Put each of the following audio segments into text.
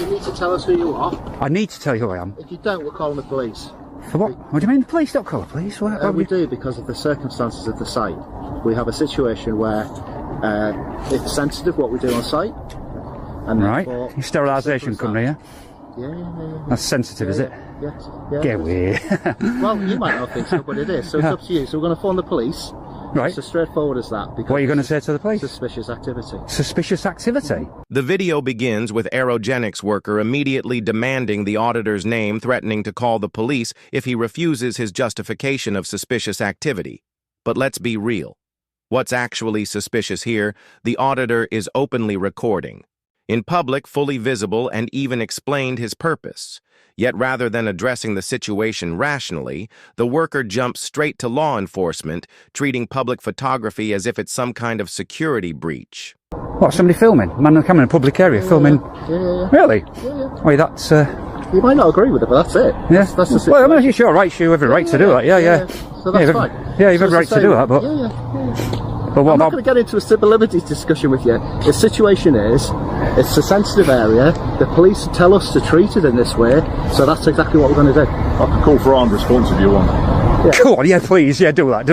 You need to tell us who you are. I need to tell you who I am. If you don't, we're calling the police. For what? What do you mean the police? Don't call the police. What We do because of the circumstances of the site. We have a situation where it's sensitive what we do on site. And right. Your sterilisation company, yeah? Yeah. That's sensitive, is it? Yes. Yeah. Get away. Well, you might not think so, but it is. So it's up to you. So we're going to phone the police. Right. It's as straightforward as that. What are you going to say to the police? Suspicious activity. Suspicious activity? The video begins with aerogenics worker immediately demanding the auditor's name, threatening to call the police if he refuses his justification of suspicious activity. But let's be real. What's actually suspicious here? The auditor is openly recording. In public, fully visible, and even explained his purpose. Yet rather than addressing the situation rationally, the worker jumps straight to law enforcement, treating public photography as if it's some kind of security breach. What, somebody filming? Man on the camera in a public area, filming? Yeah. Really? Yeah. Wait, that's... You might not agree with it, but that's it. Yeah. That's the situation. Well, I mean, it's your right, you have every right to do that, yeah. So that's fine. Yeah, you've every right to do that, but... Yeah. But what I'm not about... going to get into a civil liberties discussion with you. The situation is, it's a sensitive area. The police tell us to treat it in this way, so that's exactly what we're going to do. I can call for armed response if you want. Yeah. Come on, yeah, please, yeah, do that.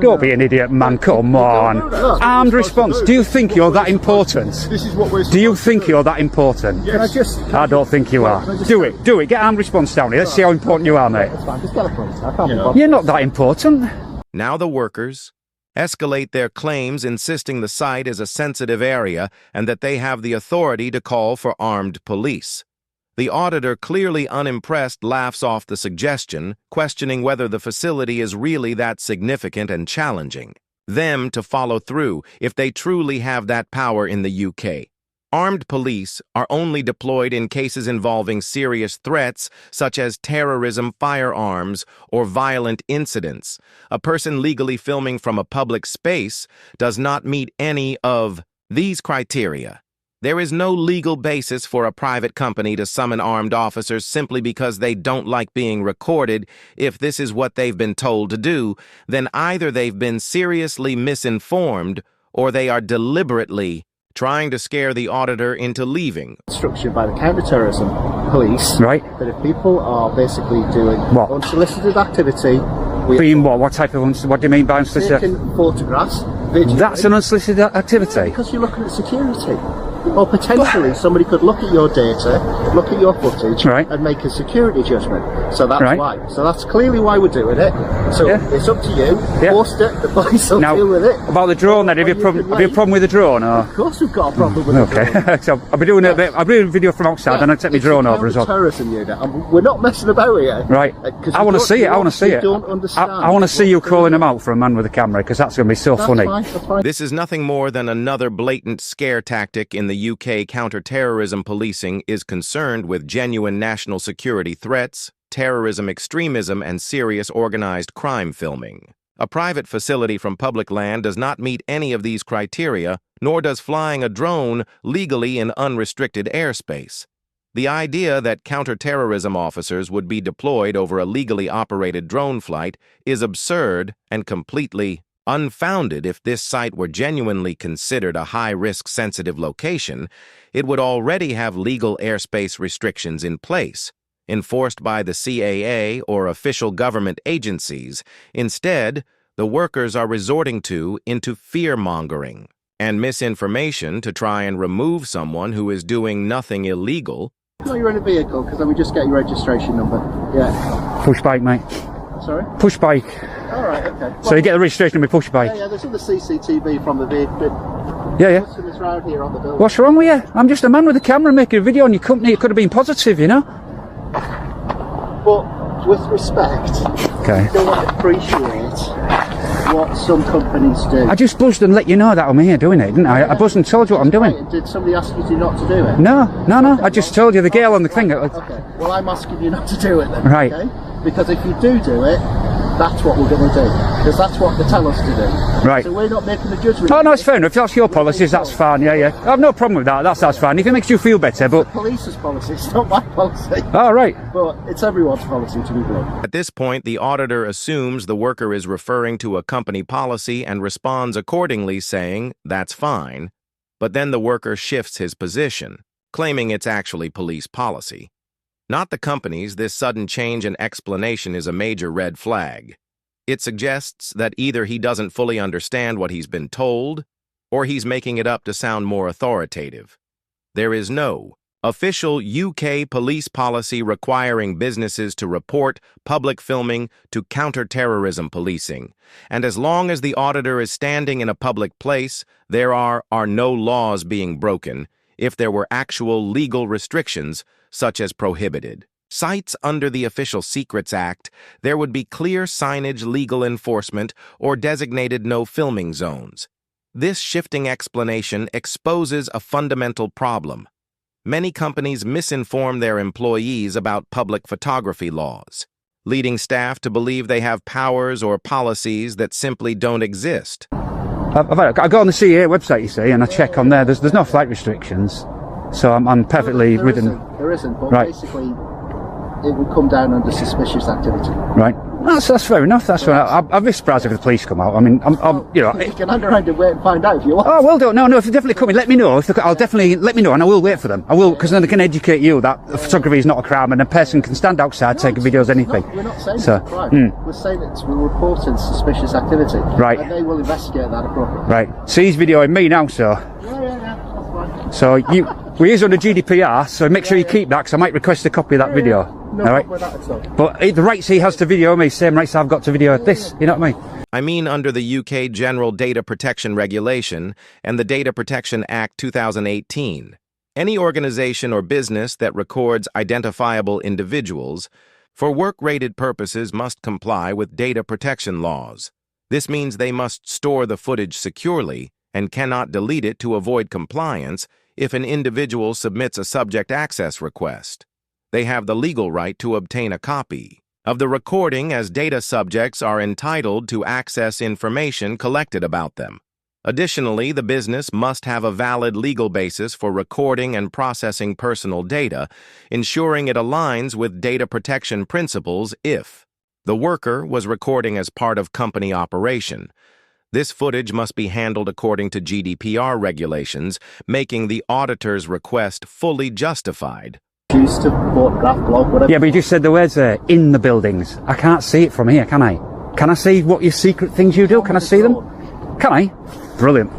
Don't be an idiot, man, come on. Armed response, do you think you're that important? This is what we're Do you think you're that important? Yes. I don't think you are. Do it, get armed response down here, let's see how important you are, mate. That's fine, just get a police. I can't be bothered. You're not that important. Now the workers escalate their claims, insisting the site is a sensitive area and that they have the authority to call for armed police. The auditor, clearly unimpressed, laughs off the suggestion, questioning whether the facility is really that significant and challenging them to follow through if they truly have that power in the UK. Armed police are only deployed in cases involving serious threats such as terrorism, firearms, or violent incidents. A person legally filming from a public space does not meet any of these criteria. There is no legal basis for a private company to summon armed officers simply because they don't like being recorded. If this is what they've been told to do, then either they've been seriously misinformed or they are deliberately trying to scare the auditor into leaving. Instruction by the counter-terrorism police, right, that if people are basically doing what? Unsolicited activity, being what type of what do you mean by unsolicited? Taking photographs, videos. That's an unsolicited activity? Yeah, because you're looking at security. Or potentially somebody could look at your data, look at your footage, right, and make a security judgment. So that's right, why. So that's clearly why we're doing it. So it's up to you. Post it, the police will deal with it. About the drone then, have you a problem with the drone? Or? Of course we've got a problem with the drone. Okay, so I'll be doing a bit, I'll be doing a video from outside and I'll take my drone over as well. Terrorism unit, and we're not messing about here. Right, I want to see it, I want to see it. Don't understand. I want to see you calling him out for a man with a camera, because that's going to be so funny. That's fine. This is nothing more than another blatant scare tactic in the UK. Counter-terrorism policing is concerned with genuine national security threats, terrorism, extremism, and serious organized crime filming. A private facility from public land does not meet any of these criteria, nor does flying a drone legally in unrestricted airspace. The idea that counter-terrorism officers would be deployed over a legally operated drone flight is absurd and completely unfounded. If this site were genuinely considered a high-risk sensitive location, it would already have legal airspace restrictions in place, enforced by the CAA or official government agencies. Instead, the workers are resorting into fear-mongering and misinformation to try and remove someone who is doing nothing illegal. No, you're in a vehicle, because then we just get your registration number. Yeah. Push bike, mate. Sorry? Push bike. All right, okay. So you get the registration with push bike? Yeah, there's all the CCTV from the vehicle. Yeah. Customers round here on the building. What's wrong with you? I'm just a man with a camera making a video on your company. It could have been positive, you know? But with respect, okay, you don't appreciate what some companies do. I just buzzed and let you know that I'm here doing it, didn't I? I buzzed and told you what I'm doing. Right. Did somebody ask you not to do it? No. Okay, I just told you the girl on the thing. Okay, well I'm asking you not to do it then. Right. Okay? Because if you do it, that's what we're going to do. Because that's what they tell us to do. Right. So we're not making a judgment. Oh no, it's fair enough. If that's your policies, that's fine. Yeah. I have no problem with that. That's fine. If it makes you feel better, but... It's the police's policy, it's not my policy. Oh, right. But it's everyone's policy, to be blunt. At this point, the auditor assumes the worker is referring to a company policy and responds accordingly, saying, "That's fine." But then the worker shifts his position. claiming it's actually police policy. Not the company's, this sudden change in explanation is a major red flag. It suggests that either he doesn't fully understand what he's been told, or he's making it up to sound more authoritative. There is no official UK police policy requiring businesses to report public filming to counter-terrorism policing, and as long as the auditor is standing in a public place, there are no laws being broken if there were actual legal restrictions, such as prohibited sites under the Official Secrets Act. There would be clear signage, legal enforcement, or designated no filming zones. This shifting explanation exposes a fundamental problem. Many companies misinform their employees about public photography laws, leading staff to believe they have powers or policies that simply don't exist. I go on the CA website, you see, and I check on there. There's no flight restrictions, so I'm perfectly within. There isn't, but right. Basically, it would come down under suspicious activity. Right. That's fair enough. That's right. I'd be surprised if the police come out. I mean, you can hang around and wait and find out if you want. Oh, will do. No, if they definitely come in, let me know. I'll definitely let me know, and I will wait for them. I will, because then they can educate you that photography is not a crime, and a person can stand outside taking videos, anything. We're not saying it's a crime. We're saying we're reporting suspicious activity. Right. And they will investigate that appropriately. Right. So he's videoing me now, so. Yeah, that's fine. So we is under GDPR, so make sure you keep that, because I might request a copy of that video. No problem with that at all. But the rights he has to video me, same rights I've got to video this, you know what I mean? I mean under the UK General Data Protection Regulation and the Data Protection Act 2018. Any organization or business that records identifiable individuals for work-rated purposes must comply with data protection laws. This means they must store the footage securely and cannot delete it to avoid compliance if an individual submits a subject access request. They have the legal right to obtain a copy of the recording, as data subjects are entitled to access information collected about them. Additionally, the business must have a valid legal basis for recording and processing personal data, ensuring it aligns with data protection principles if the worker was recording as part of company operation. This footage must be handled according to GDPR regulations, making the auditor's request fully justified. Choose to photograph, blog, whatever. Yeah, but you just said the words there, in the buildings. I can't see it from here, can I? Can I see what your secret things you do? Can I see them? Can I? Brilliant.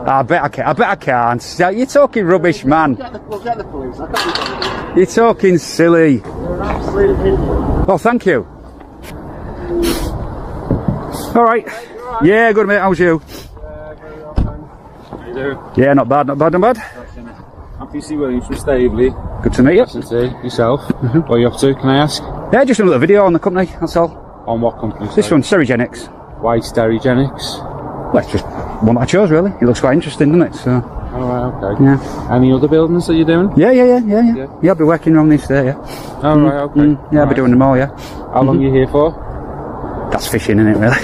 I bet I can't. You're talking rubbish, man. We'll get the police. I can't. You're talking silly. You're an absolute idiot. Oh, thank you. All right. Yeah, good mate. How's you? How you doing? Yeah, not bad. I'm PC Williams from Staveley. Good to meet you. Yourself. What are you up to, can I ask? Yeah, just a little video on the company, that's all. On what company? This one, Sterigenics. Why Sterigenics? Well, it's just one I chose, really. It looks quite interesting, doesn't it? So. Alright, okay. Yeah. Any other buildings that you're doing? Yeah. Yeah, I'll be working on this there, yeah. Alright, okay. Yeah, I'll be doing them all, yeah. How long are you here for? That's fishing, isn't it, really?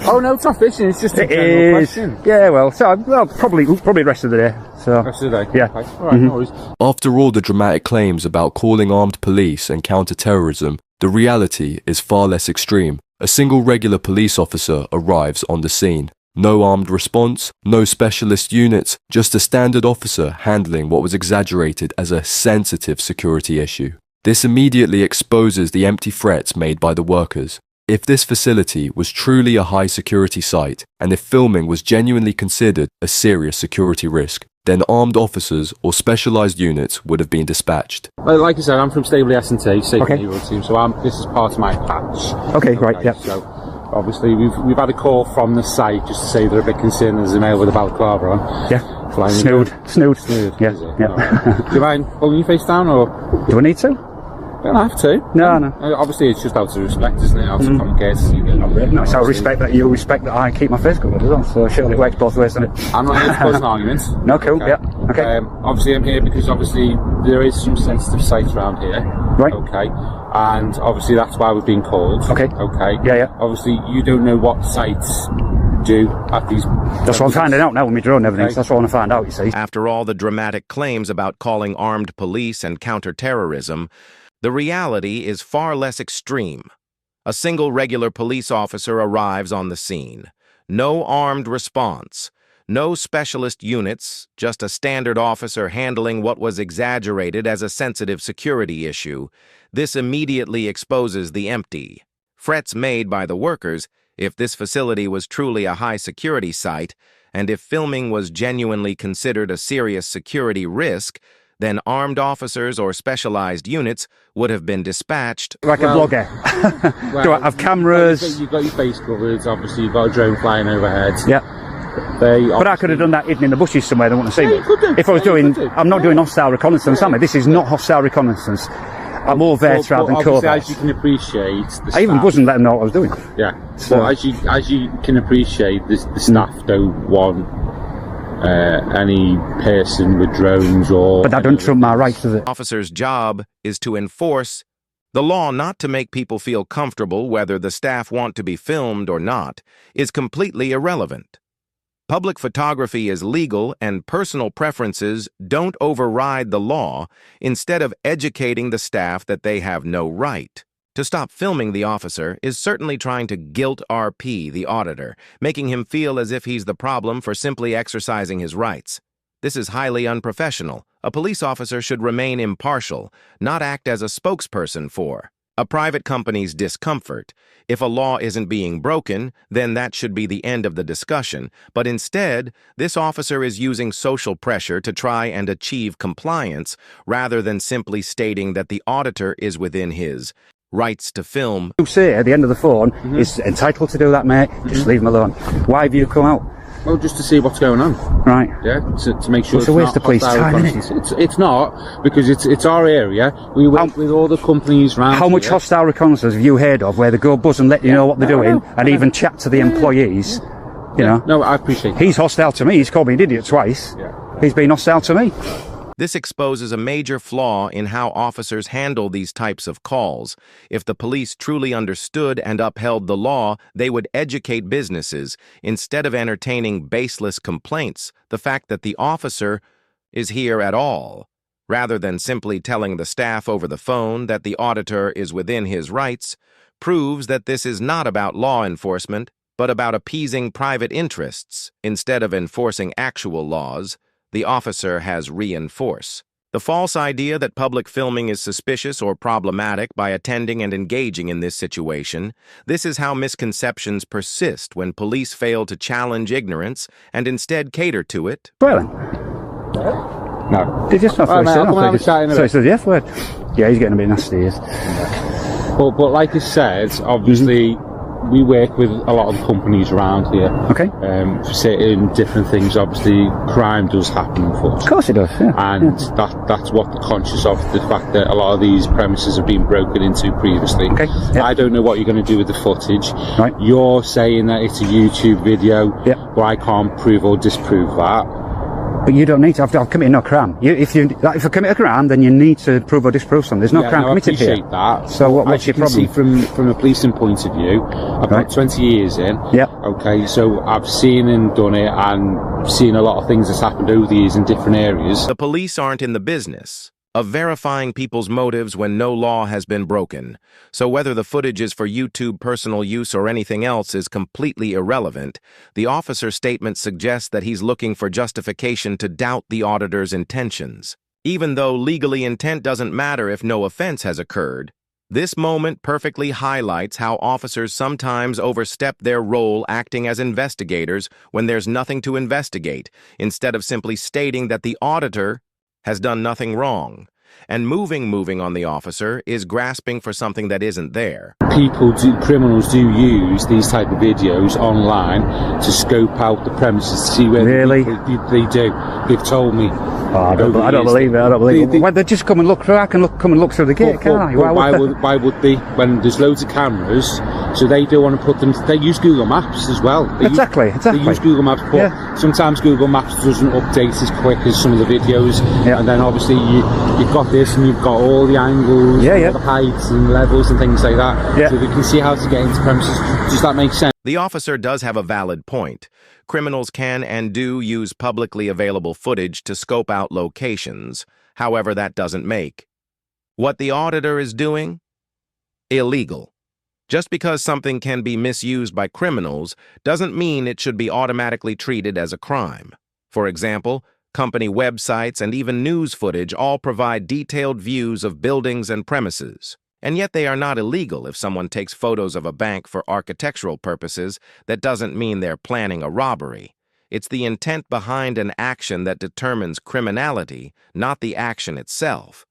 Oh no, it's not fishing, it's just a general question. Yeah, well, probably the rest of the day. So. Rest of the day? Yeah. Okay. Alright, no worries. After all the dramatic claims about calling armed police and counter-terrorism, the reality is far less extreme. A single regular police officer arrives on the scene. No armed response, no specialist units, just a standard officer handling what was exaggerated as a sensitive security issue. This immediately exposes the empty threats made by the workers. If this facility was truly a high security site, and if filming was genuinely considered a serious security risk, then armed officers or specialised units would have been dispatched. Well, like I said, I'm from Staveley S&T, Safety Okay. Neighbourhood Team, so this is part of my patch. Okay, right, yeah. So, obviously, we've had a call from the site just to say they're a bit concerned there's a male with a balaclava on. Yeah. Flying Snood. Yeah. Yeah. Do you mind pulling your face down, or? Do I need to? Don't have to. No. Obviously, it's just out of respect, isn't it? Out of common courtesy. No, it's out of respect that you respect that I keep my face covered as well, so surely it works both ways, doesn't it? I'm not here to cause an argument. No, cool, yeah, okay. Obviously, I'm here because obviously there is some sensitive sites around here. Right. Okay. And obviously that's why we've been called. Okay. Okay. Yeah. Obviously, you don't know what sites do at these. That's what I'm finding out now with my drone and everything, so that's what I want to find out, you see. After all the dramatic claims about calling armed police and counter-terrorism, the reality is far less extreme. A single regular police officer arrives on the scene. No armed response. No specialist units, just a standard officer handling what was exaggerated as a sensitive security issue. This immediately exposes the empty. Threats made by the workers, if this facility was truly a high-security site, and if filming was genuinely considered a serious security risk, then armed officers or specialized units would have been dispatched. Like a blogger. Do I have cameras? You've got your face covered, obviously you've got a drone flying overhead. Yeah. But I could have done that hidden in the bushes somewhere, they wouldn't have seen me. you could do. If I was Yeah, you doing, could do. I'm not doing hostile reconnaissance, am I? This is not hostile reconnaissance. I'm more there to have than obviously, covert. as you can appreciate, the I even staff- wasn't letting them know what I was doing. Yeah. So- Well, as you can appreciate, the staff don't want any person with drones or. But that doesn't trump my rights, does it? Officer's job is to enforce the law, not to make people feel comfortable. Whether the staff want to be filmed or not is completely irrelevant. Public photography is legal, and personal preferences don't override the law. Instead of educating the staff that they have no right to stop filming the officer is certainly trying to guilt RP, the auditor, making him feel as if he's the problem for simply exercising his rights. This is highly unprofessional. A police officer should remain impartial, not act as a spokesperson for a private company's discomfort. If a law isn't being broken, then that should be the end of the discussion. But instead, this officer is using social pressure to try and achieve compliance, rather than simply stating that the auditor is within his rights to film. You say at the end of the phone, is entitled to do that, mate. Just leave him alone. Why have you come out? Well, just to see what's going on. Right. Yeah, to make sure It's a waste not of police hostile time, isn't reconnaissance. It's not, because it's our area. We work with all the companies around How much here. hostile reconnaissance have you heard of where they go buzz and let you know what they're doing and even chat to the employees? You know? No, I appreciate that. He's hostile to me. He's called me an idiot twice. Yeah. He's been hostile to me. This exposes a major flaw in how officers handle these types of calls. If the police truly understood and upheld the law, they would educate businesses instead of entertaining baseless complaints. The fact that the officer is here at all, rather than simply telling the staff over the phone that the auditor is within his rights, proves that this is not about law enforcement, but about appeasing private interests. Instead of enforcing actual laws, the officer has reinforced the false idea that public filming is suspicious or problematic by attending and engaging in this situation. This is how misconceptions persist when police fail to challenge ignorance and instead cater to it. Well then. No. They just not All right, mate, so I'll come and have a chat in a so he bit. says the F word. Yeah, he's getting a bit nasty, he is. But like I said, obviously, we work with a lot of companies around here. Okay. For certain different things. Obviously, crime does happen, Of unfortunately. course he does, yeah. And that's what they're conscious of, the fact that a lot of these premises have been broken into previously. Okay, yeah. I don't know what you're going to do with the footage. Right. You're saying that it's a YouTube video, Yeah. but I can't prove or disprove that. But you don't need to. I've committed no crime. If I commit a crime, then you need to prove or disprove something. There's no crime committed I appreciate here. that. So what's As you your can problem? see from a policing point of view, I've Right. got 20 years in. Yeah. Okay, so I've seen and done it, and seen a lot of things that's happened over the years in different areas. The police aren't in the business of verifying people's motives when no law has been broken. So whether the footage is for YouTube personal use or anything else is completely irrelevant. The officer's statement suggests that he's looking for justification to doubt the auditor's intentions. Even though legally intent doesn't matter if no offense has occurred, this moment perfectly highlights how officers sometimes overstep their role acting as investigators when there's nothing to investigate, instead of simply stating that the auditor has done nothing wrong. And moving on the officer is grasping for something that isn't there. Criminals do use these type of videos online to scope out the premises to see where Really? they do. They've told me. Oh, I don't believe it. I don't believe it. Why they just come and look through? I can come and look through the gate, can't I? Why would they? When there's loads of cameras, so they don't want to put them. They use Google Maps as well. Exactly. They use Google Maps, but sometimes Google Maps doesn't update as quick as some of the videos. Yeah. And then obviously you've got this, and you've got all the angles, all the heights and levels and things like that. Yeah. So they can see how to get into premises. Does that make sense? The officer does have a valid point. Criminals can and do use publicly available footage to scope out locations. However, that doesn't make what the auditor is doing illegal. Just because something can be misused by criminals doesn't mean it should be automatically treated as a crime. For example, company websites and even news footage all provide detailed views of buildings and premises. And yet they are not illegal. If someone takes photos of a bank for architectural purposes, that doesn't mean they're planning a robbery. It's the intent behind an action that determines criminality, not the action itself.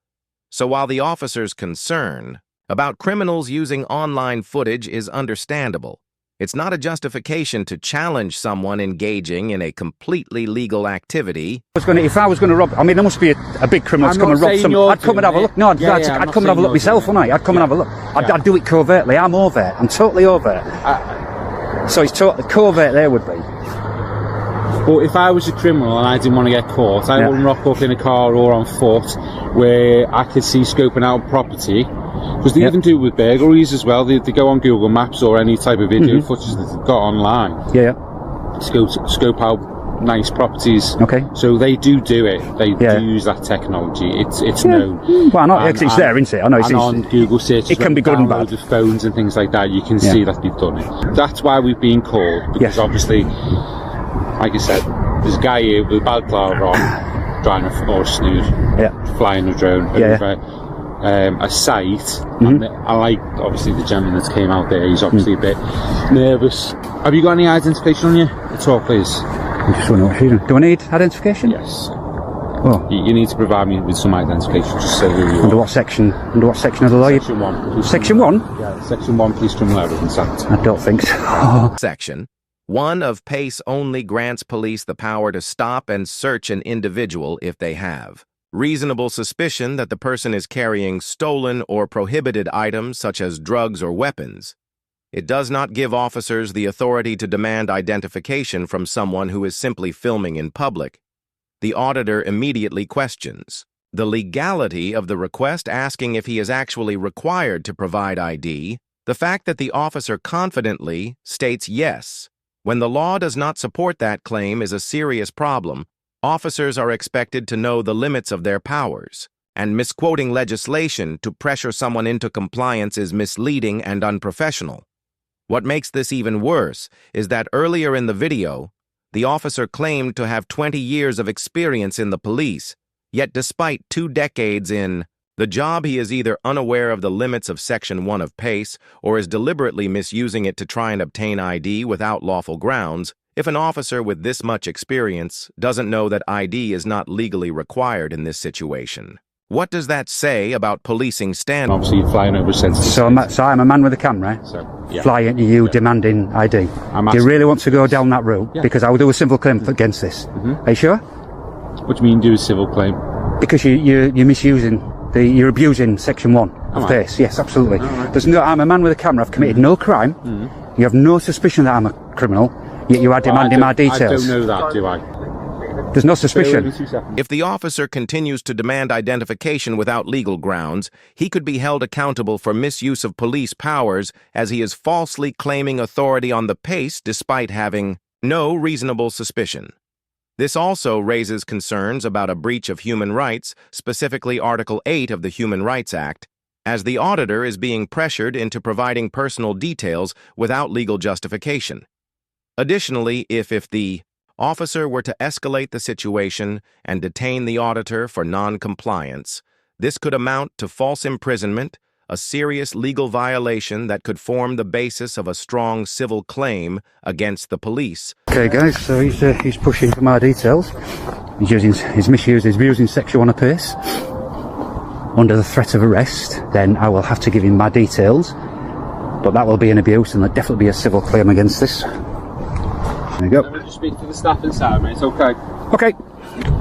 So while the officer's concern about criminals using online footage is understandable, it's not a justification to challenge someone engaging in a completely legal activity. If I was going to rob, I mean, there must be a big criminal that's come and rob some. I'd come and have a look. No, I'd come and have a look myself, wouldn't I? I'd come and have a look. I'd do it covertly. I'm overt. I'm totally overt. So it's totally covert there would be. But if I was a criminal and I didn't want to get caught, I wouldn't rock up in a car or on foot where I could see scoping out property. Because they even do it with burglaries as well. They go on Google Maps or any type of video footage that they've got online. Scope out nice properties. Okay. So they do it. They do use that technology. It's known. Well, not it's there, isn't it? I know it's on Google searches. It can be good and bad. With phones and things like that, you can see that they've done it. That's why we've been called. Because obviously, like I said, there's a guy here with a balaclava on, driving a snooze, flying a drone over a site, and I like obviously the gentleman that came out there. He's obviously a bit nervous. Have you got any identification on you at all, please? I just wondering what you're doing. Do I need identification? Yes. Oh. You need to provide me with some identification, just so who you Under are. what section? Under what section of the law? Section 1. Section 1? Yeah, Section 1, Police Criminal Evidence Act. I don't think so. Section 1 of PACE only grants police the power to stop and search an individual if they have reasonable suspicion that the person is carrying stolen or prohibited items such as drugs or weapons. It does not give officers the authority to demand identification from someone who is simply filming in public. The auditor immediately questions the legality of the request, asking if he is actually required to provide ID. The fact that the officer confidently states yes, when the law does not support that claim, is a serious problem. Officers are expected to know the limits of their powers, and misquoting legislation to pressure someone into compliance is misleading and unprofessional. What makes this even worse is that earlier in the video, the officer claimed to have 20 years of experience in the police, yet despite 2 decades in the job, he is either unaware of the limits of Section 1 of PACE or is deliberately misusing it to try and obtain ID without lawful grounds. If an officer with this much experience doesn't know that ID is not legally required in this situation, what does that say about policing standards? Obviously, you're flying over sensitive. So I'm a man with a camera, flying to you demanding ID. Do you really want to go down that route? Yeah. Because I will do a civil claim against this. Are you sure? What do you mean do a civil claim? Because you're misusing, you're abusing Section 1 of PACE. Yes, absolutely. Right. I'm a man with a camera, I've committed no crime. You have no suspicion that I'm a criminal. Yet you are demanding my details. I don't know that, do I? There's no suspicion. If the officer continues to demand identification without legal grounds, he could be held accountable for misuse of police powers, as he is falsely claiming authority on the PACE despite having no reasonable suspicion. This also raises concerns about a breach of human rights, specifically Article 8 of the Human Rights Act, as the auditor is being pressured into providing personal details without legal justification. Additionally, if the officer were to escalate the situation and detain the auditor for non-compliance, this could amount to false imprisonment, a serious legal violation that could form the basis of a strong civil claim against the police. Okay, guys, so he's pushing for my details. He's misusing Section 1 of PACE. Under the threat of arrest, then I will have to give him my details, but that will be an abuse and there'll definitely be a civil claim against this. There you go. Let me just speak to the staff inside, mate. It's okay. Okay.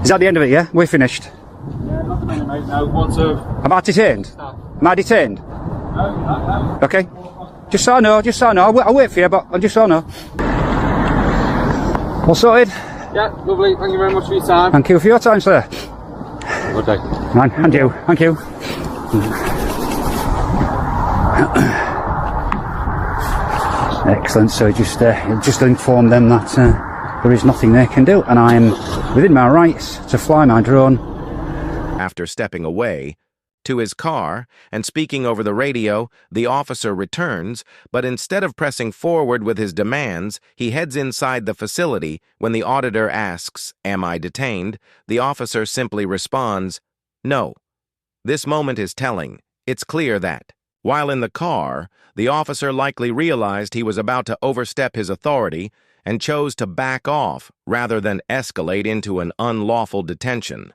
Is that the end of it, yeah? We're finished. Yeah, not a minute, mate. No, what's Am I detained? Am I detained? No. Okay. Just so I know. I'll wait for you, but just so I know. All sorted? Yeah, lovely. Thank you very much for your time. Thank you for your time, sir. Good day. And you. Thank you. Excellent. So just inform them that there is nothing they can do, and I am within my rights to fly my drone. After stepping away, to his car, and speaking over the radio, the officer returns, but instead of pressing forward with his demands, he heads inside the facility. When the auditor asks, "Am I detained?" the officer simply responds, "No." This moment is telling. It's clear that, while in the car, the officer likely realized he was about to overstep his authority and chose to back off rather than escalate into an unlawful detention.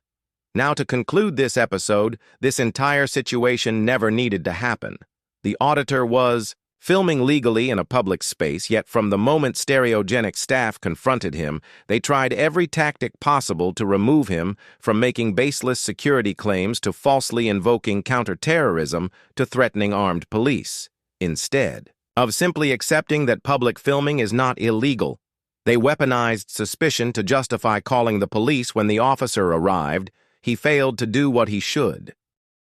Now, to conclude this episode, this entire situation never needed to happen. The auditor was filming legally in a public space, yet from the moment stereogenic staff confronted him, they tried every tactic possible to remove him, from making baseless security claims to falsely invoking counterterrorism to threatening armed police. Instead of simply accepting that public filming is not illegal, they weaponized suspicion to justify calling the police when the officer arrived. He failed to do what he should.